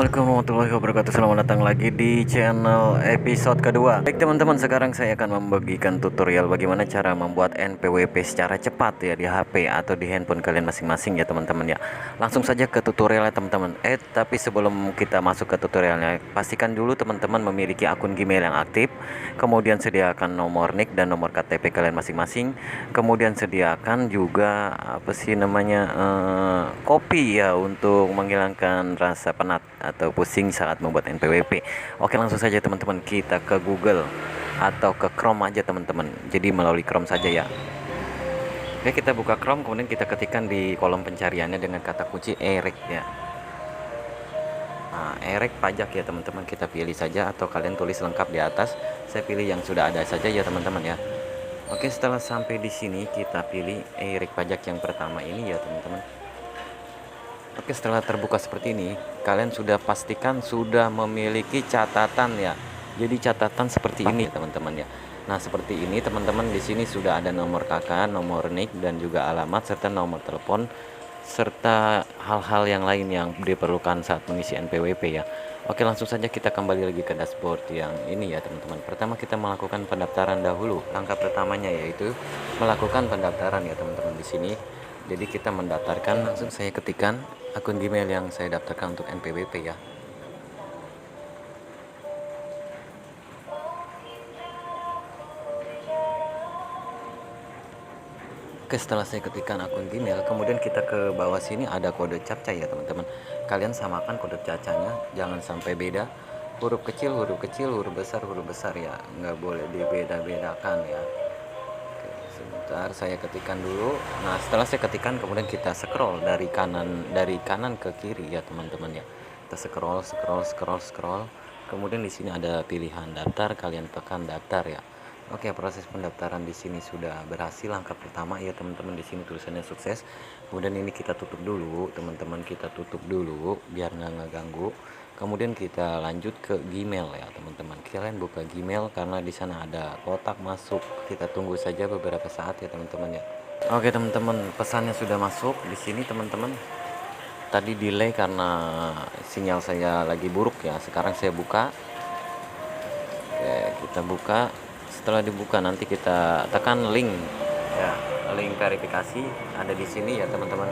Assalamualaikum warahmatullahi wabarakatuh. Selamat datang lagi di channel episode kedua. Baik teman-teman, sekarang saya akan membagikan tutorial bagaimana cara membuat NPWP secara cepat ya di HP atau di handphone kalian masing-masing ya teman-teman ya. Langsung saja ke tutorialnya teman-teman. Tapi sebelum kita masuk ke tutorialnya, pastikan dulu teman-teman memiliki akun Gmail yang aktif. Kemudian sediakan nomor NIK dan nomor KTP kalian masing-masing. Kemudian sediakan juga kopi ya untuk menghilangkan rasa penat atau pusing saat membuat NPWP. Oke, langsung saja teman-teman kita ke Google atau ke Chrome aja teman-teman. Jadi melalui Chrome saja ya. Oke, kita buka Chrome, kemudian kita ketikkan di kolom pencariannya dengan kata kunci ERIC ya. Nah, ERIC pajak ya teman-teman, kita pilih saja atau kalian tulis lengkap di atas. Saya pilih yang sudah ada saja ya teman-teman ya. Oke, setelah sampai di sini kita pilih ERIC pajak yang pertama ini ya teman-teman. Oke, setelah terbuka seperti ini, kalian sudah pastikan sudah memiliki catatan ya. Jadi catatan seperti ini teman-teman ya. Nah, seperti ini teman-teman, di sini sudah ada nomor KK, nomor NIK dan juga alamat serta nomor telepon serta hal-hal yang lain yang diperlukan saat mengisi NPWP ya. Oke, langsung saja kita kembali lagi ke dashboard yang ini ya teman-teman. Pertama kita melakukan pendaftaran dahulu. Langkah pertamanya yaitu melakukan pendaftaran ya teman-teman di sini. Jadi kita mendaftarkan, langsung saya ketikkan akun Gmail yang saya daftarkan untuk NPWP ya. Oke, setelah saya ketikkan akun Gmail, kemudian kita ke bawah sini ada kode captcha ya teman-teman. Kalian samakan kode captchanya, jangan sampai beda. Huruf kecil, huruf besar ya, nggak boleh dibeda-bedakan ya. Oke, sebentar saya ketikkan dulu. Nah, setelah saya ketikkan, kemudian kita scroll dari kanan ke kiri ya teman-teman ya. Kita scroll. Kemudian di sini ada pilihan daftar, kalian tekan daftar ya. Oke, proses pendaftaran di sini sudah berhasil. Langkah pertama ya teman-teman, di sini tulisannya sukses. Kemudian ini kita tutup dulu, teman-teman, kita tutup dulu biar nggak ngeganggu. Kemudian kita lanjut ke Gmail ya teman-teman. Kalian buka Gmail karena di sana ada kotak masuk. Kita tunggu saja beberapa saat ya teman-teman ya. Oke teman-teman, pesannya sudah masuk di sini teman-teman. Tadi delay karena sinyal saya lagi buruk ya. Sekarang saya buka. Oke, kita buka. Setelah dibuka nanti kita tekan link ya, link verifikasi ada di sini ya teman-teman.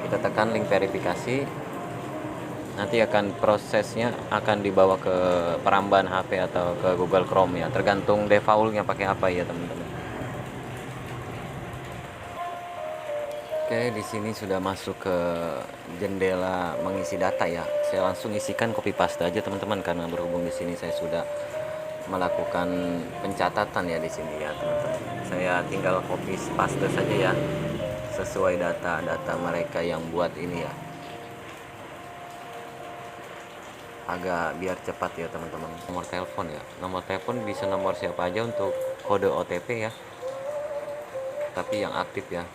Kita tekan link verifikasi, nanti prosesnya akan dibawa ke peramban HP atau ke Google Chrome ya, tergantung defaultnya pakai apa ya teman-teman. Oke, di sini sudah masuk ke jendela mengisi data ya. Saya langsung isikan copy paste aja teman-teman, karena berhubung di sini saya sudah melakukan pencatatan ya di sini ya teman-teman. Saya tinggal copy paste saja ya, sesuai data mereka yang buat ini ya. Agak biar cepat ya teman-teman. Nomor telepon ya, nomor telepon bisa nomor siapa aja untuk kode OTP ya, tapi yang aktif ya.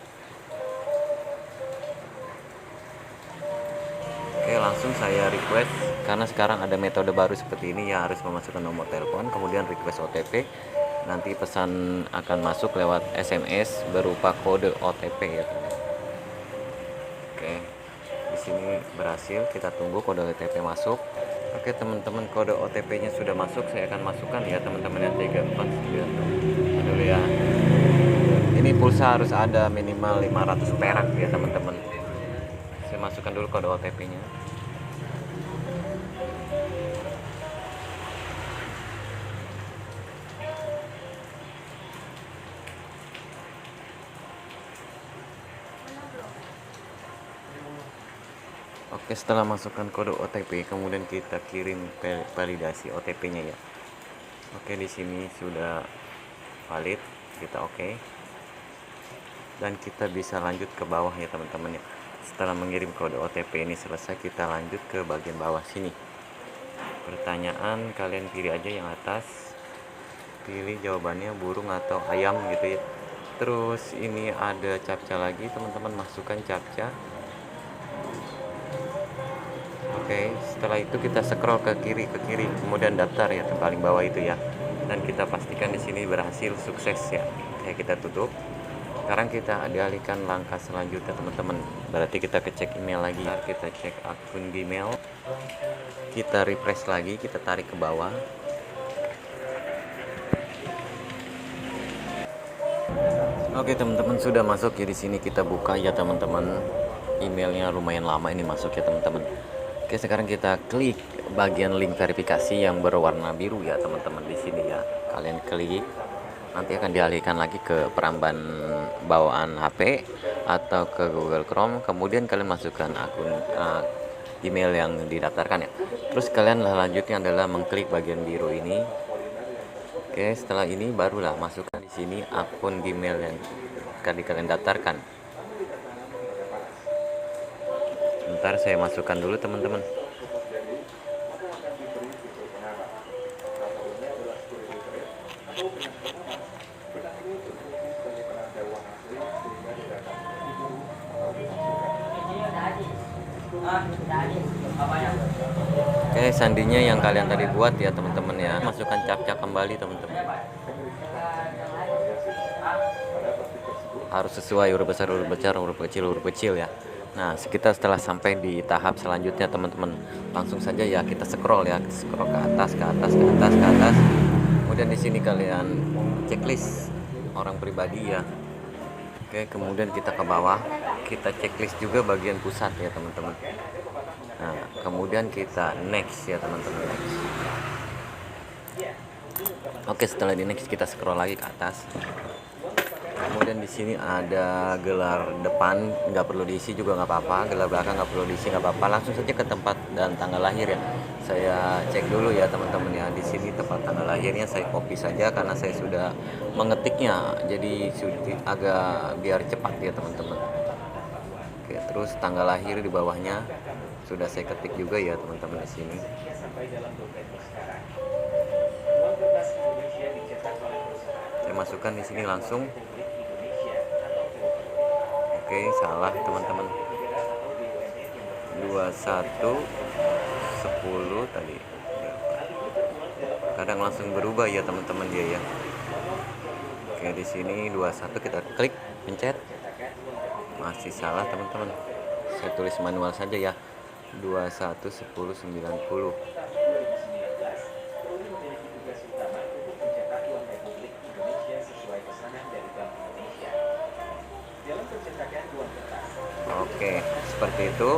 Oke, langsung saya request karena sekarang ada metode baru seperti ini ya, harus memasukkan nomor telepon kemudian request OTP. Nanti pesan akan masuk lewat SMS berupa kode OTP ya teman. Oke, di sini berhasil, kita tunggu kode OTP masuk. Oke teman-teman, kode OTP-nya sudah masuk, saya akan masukkan ya teman-teman ya, 349 dulu ya. Ini pulsa harus ada minimal 500 perak ya teman-teman. Saya masukkan dulu kode OTP-nya. Oke, setelah masukkan kode OTP, kemudian kita kirim validasi OTP-nya ya. Oke, di sini sudah valid, kita oke. Dan kita bisa lanjut ke bawah ya teman-teman ya. Setelah mengirim kode OTP ini selesai, kita lanjut ke bagian bawah sini. Pertanyaan kalian pilih aja yang atas. Pilih jawabannya burung atau ayam gitu ya. Terus ini ada captcha lagi, teman-teman masukkan captcha. Oke, setelah itu kita scroll ke kiri, kemudian daftar ya, paling bawah itu ya. Dan kita pastikan di sini berhasil, sukses ya. Oke, kita tutup. sekarang kita dialihkan langkah selanjutnya teman-teman, berarti kita cek email lagi. Kita cek akun Gmail, kita refresh lagi, kita tarik ke bawah. Oke teman-teman, sudah masuk ya. Di sini kita buka ya teman-teman, emailnya lumayan lama ini masuk ya teman-teman. Oke, sekarang kita klik bagian link verifikasi yang berwarna biru ya teman-teman. Di sini ya, kalian klik, nanti akan dialihkan lagi ke peramban bawaan HP atau ke Google Chrome. Kemudian kalian masukkan akun email yang didaftarkan ya. Terus kalian lanjutnya adalah mengklik bagian biru ini. Oke, setelah ini barulah masukkan di sini akun Gmail yang kalian daftarkan. Ntar saya masukkan dulu teman-teman. Oke, sandinya yang kalian tadi buat ya teman-teman ya. Masukkan captcha kembali teman-teman. Harus sesuai huruf besar, huruf kecil ya. Nah, kita setelah sampai di tahap selanjutnya teman-teman, langsung saja ya kita scroll ya, scroll ke atas, ke atas, ke atas, ke atas. Kemudian di sini kalian checklist orang pribadi ya. Oke, kemudian kita ke bawah, kita checklist juga bagian pusat ya teman-teman. Nah, kemudian kita next ya teman-teman, next. Oke, setelah di next kita scroll lagi ke atas. Kemudian di sini ada gelar depan, nggak perlu diisi juga nggak apa-apa, gelar belakang nggak perlu diisi nggak apa-apa, langsung saja ke tempat dan tanggal lahir ya. Saya cek dulu ya teman-teman ya. Di sini tempat tanggal lahirnya saya copy saja karena saya sudah mengetiknya, jadi agak biar cepat ya teman-teman. Oke, terus tanggal lahir di bawahnya sudah saya ketik juga ya teman-teman di sini. Saya masukkan di sini langsung. Oke, salah teman-teman. 21 10 tadi. Kadang langsung berubah ya teman-teman dia ya. Oke, di sini 21 kita klik, pencet. Masih salah teman-teman. Saya tulis manual saja ya. 21 10 90. Oke, seperti itu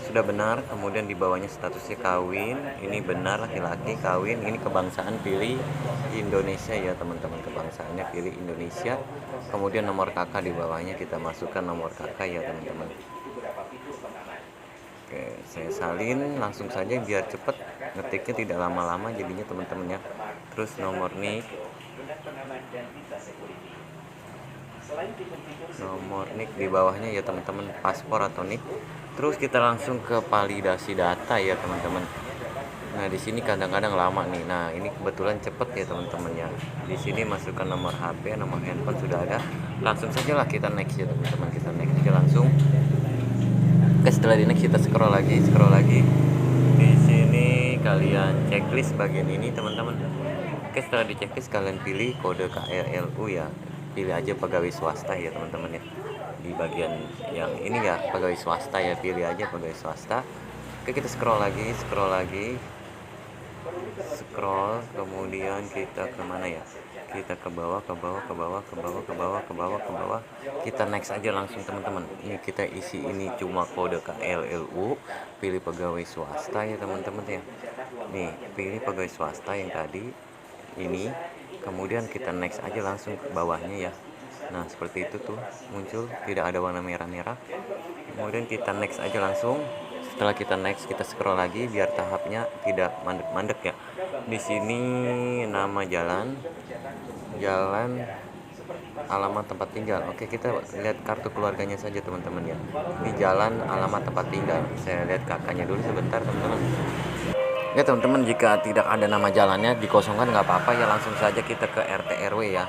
sudah benar. Kemudian di bawahnya statusnya kawin, ini benar laki-laki kawin, ini kebangsaan pilih Indonesia ya teman-teman, kebangsaannya pilih Indonesia. Kemudian nomor kakak di bawahnya kita masukkan nomor kakak ya teman-teman. Oke, saya salin langsung saja biar cepet ngetiknya, tidak lama-lama jadinya teman-teman ya. Terus nomor nik, di bawahnya ya teman-teman, paspor atau nik. Terus kita langsung ke validasi data ya teman-teman. Nah, di sini kadang-kadang lama nih. Nah, ini kebetulan cepet ya teman-teman ya. Di sini masukkan nomor HP, nomor handphone sudah ada. Langsung saja lah kita next ya teman-teman. Kita next aja langsung. Oke, setelah di next kita scroll lagi. Di sini kalian checklist bagian ini teman-teman. Oke, setelah di checklist kalian pilih kode KLLU ya. Pilih aja pegawai swasta ya teman-teman ya. Di bagian yang ini ya pegawai swasta ya, pilih aja pegawai swasta. Oke, kita scroll lagi, kemudian kita kemana ya, kita ke bawah, kita next aja langsung teman-teman. Ini kita isi ini cuma kode KLLU, pilih pegawai swasta ya teman-teman ya. Nih, pilih pegawai swasta yang tadi ini, kemudian kita next aja langsung ke bawahnya ya. Nah, seperti itu tuh muncul, tidak ada warna merah-merah. Kemudian kita next aja langsung. Setelah kita next, kita scroll lagi biar tahapnya tidak mandek-mandek ya. Di sini nama jalan, alamat tempat tinggal. Oke, kita lihat kartu keluarganya saja teman-teman ya. Di jalan, alamat tempat tinggal. Saya lihat kakaknya dulu sebentar teman-teman. Ya teman-teman, jika tidak ada nama jalannya dikosongkan nggak apa-apa ya, langsung saja kita ke RT RW ya.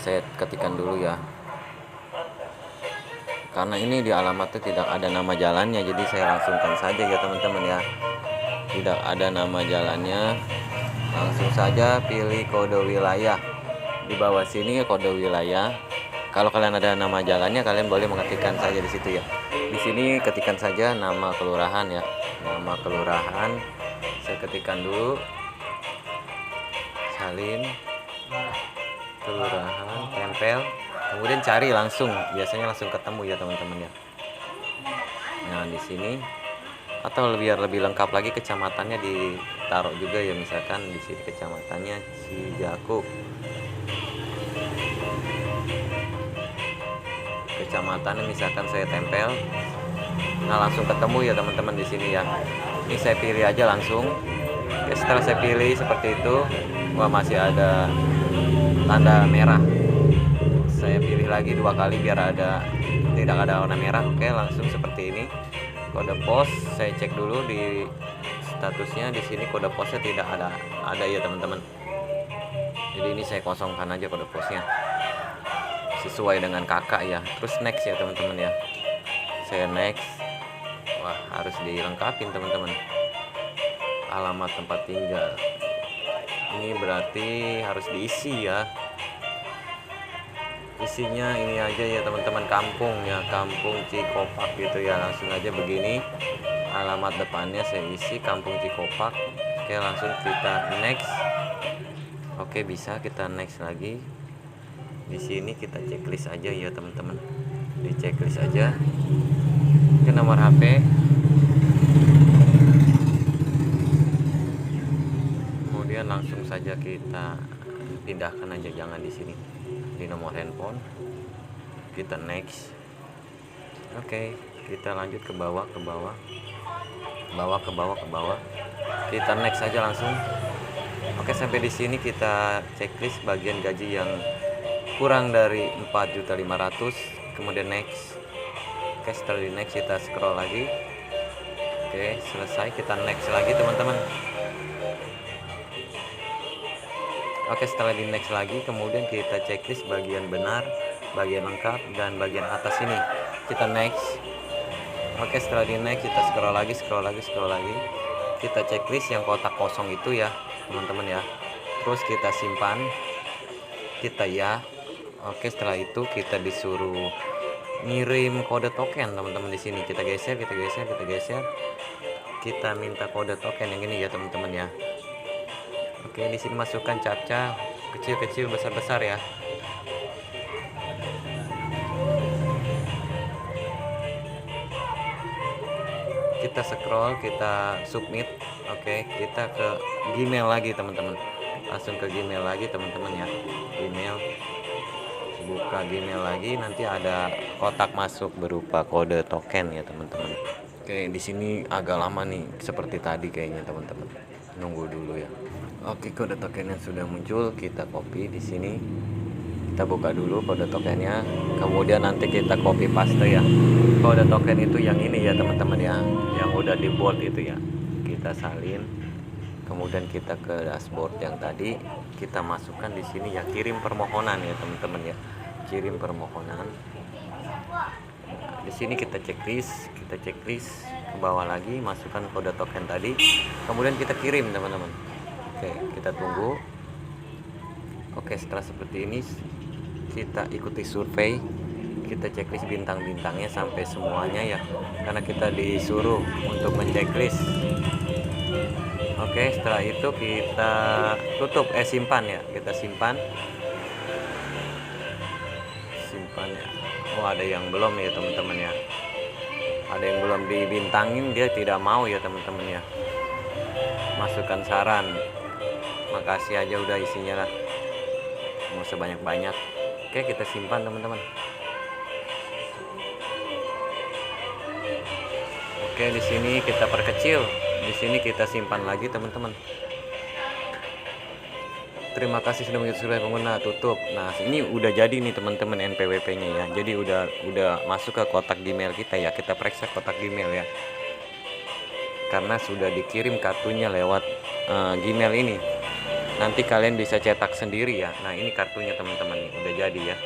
Saya ketikkan dulu ya, karena ini di alamatnya tidak ada nama jalannya, jadi saya langsungkan saja ya teman-teman ya. Tidak ada nama jalannya, langsung saja pilih kode wilayah. Di bawah sini kode wilayah, Kalau kalian ada nama jalannya, kalian boleh mengetikkan saja di situ ya. Di sini ketikkan saja nama kelurahan ya. Nama kelurahan saya ketikkan dulu. Salin kelurahan, tempel. Kemudian cari langsung, biasanya langsung ketemu ya teman-teman ya. Nah, di sini atau biar lebih lengkap lagi kecamatannya ditaruh juga ya, misalkan di sini kecamatannya Cijaku. Kecamatannya misalkan saya tempel. Nah, langsung ketemu ya teman-teman di sini ya. Ini saya pilih aja langsung. Oke, setelah saya pilih seperti itu, wah masih ada tanda merah. Saya pilih lagi 2 kali biar tidak ada warna merah. Oke, langsung seperti ini. Kode pos saya cek dulu di statusnya. Di sini kode posnya tidak ada ya teman-teman. Jadi ini saya kosongkan aja kode posnya sesuai dengan kakak ya. Terus next ya teman-teman ya. Saya next. Wah, harus dilengkapin teman-teman. Alamat tempat tinggal. Ini berarti harus diisi ya. Isinya ini aja ya teman-teman, kampung ya, kampung Cikopak gitu ya. Langsung aja begini, alamat depannya saya isi kampung Cikopak. Oke, langsung kita next. Oke, bisa kita next lagi. Di sini kita checklist aja ya teman-teman, di checklist aja ke nomor HP, kemudian langsung saja kita pindahkan aja, jangan di sini, di nomor handphone kita next. Oke, kita lanjut ke bawah, ke bawah, kita next aja langsung. Oke, sampai di sini kita checklist bagian gaji yang kurang dari 4.500.000, kemudian next. Oke, setelah di next kita scroll lagi. Oke, selesai, kita next lagi teman-teman. Oke, setelah di next lagi, kemudian kita checklist bagian benar, bagian lengkap, dan bagian atas ini kita next. Oke, setelah di next kita scroll lagi. Kita checklist yang kotak kosong itu ya teman-teman ya. Terus kita simpan, kita ya. Oke, setelah itu kita disuruh ngirim kode token teman-teman. Di sini kita geser, kita minta kode token yang ini ya teman-teman ya. Oke, di sini masukkan captcha kecil-kecil, besar-besar ya. Kita scroll, kita submit. Oke, kita ke Gmail lagi teman-teman. Langsung ke Gmail lagi teman-teman ya. Gmail. Buka Gmail lagi, nanti ada kotak masuk berupa kode token ya teman-teman. Oke, di sini agak lama nih seperti tadi kayaknya teman-teman. Nunggu dulu ya. Oke, kode tokennya sudah muncul, kita copy di sini. Kita buka dulu kode tokennya, kemudian nanti kita copy paste ya. Kode token itu yang ini ya teman-teman ya, yang udah di bold itu ya. Kita salin, kemudian kita ke dashboard yang tadi, kita masukkan di sini ya, kirim permohonan ya teman-teman ya. Kirim permohonan. Di sini kita checklist ke bawah lagi, masukkan kode token tadi, kemudian kita kirim teman-teman. Oke, kita tunggu. Oke, setelah seperti ini kita ikuti survei, kita checklist bintang-bintangnya sampai semuanya ya, karena kita disuruh untuk menceklis. Oke, setelah itu kita tutup, simpan ya, kita simpan ya. Oh, ada yang belum ya teman-teman ya, ada yang belum dibintangin, dia tidak mau ya teman-teman ya. Masukkan saran, makasih aja udah isinya lah, mau sebanyak-banyak. Oke, kita simpan teman-teman. Oke, di sini kita perkecil, di sini kita simpan lagi teman-teman. Terima kasih sudah mengikuti survei pengguna, tutup. Nah, ini udah jadi nih teman-teman NPWP-nya ya. Jadi udah masuk ke kotak Gmail kita ya. Kita periksa kotak Gmail ya. Karena sudah dikirim kartunya lewat Gmail ini. Nanti kalian bisa cetak sendiri ya. Nah, ini kartunya teman-teman nih, udah jadi ya.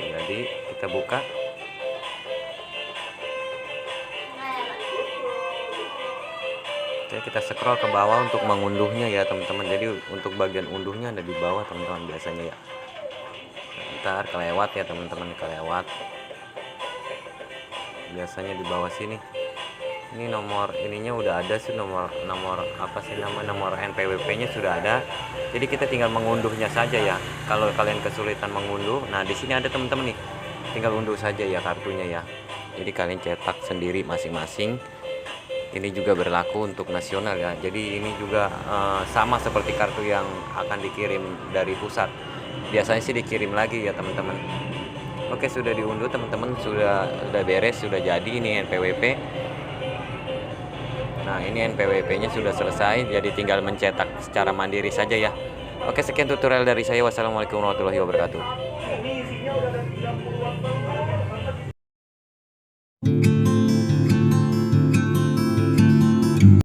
Jadi kita buka. Oke, kita scroll ke bawah untuk mengunduhnya ya teman-teman. Jadi untuk bagian unduhnya ada di bawah teman-teman biasanya ya. Ntar kelewat ya teman-teman, kelewat. Biasanya di bawah sini. Ini nomor ininya udah ada sih, nomor apa sih nomor NPWP-nya sudah ada. Jadi kita tinggal mengunduhnya saja ya. Kalau kalian kesulitan mengunduh, nah di sini ada teman-teman nih. Tinggal unduh saja ya kartunya ya. Jadi kalian cetak sendiri masing-masing. Ini juga berlaku untuk nasional ya. Jadi ini juga sama seperti kartu yang akan dikirim dari pusat. Biasanya sih dikirim lagi ya teman-teman. Oke, sudah diunduh teman-teman, sudah beres, sudah jadi ini NPWP. Nah, ini NPWP-nya sudah selesai, jadi tinggal mencetak secara mandiri saja ya. Oke, sekian tutorial dari saya. Wassalamualaikum warahmatullahi wabarakatuh.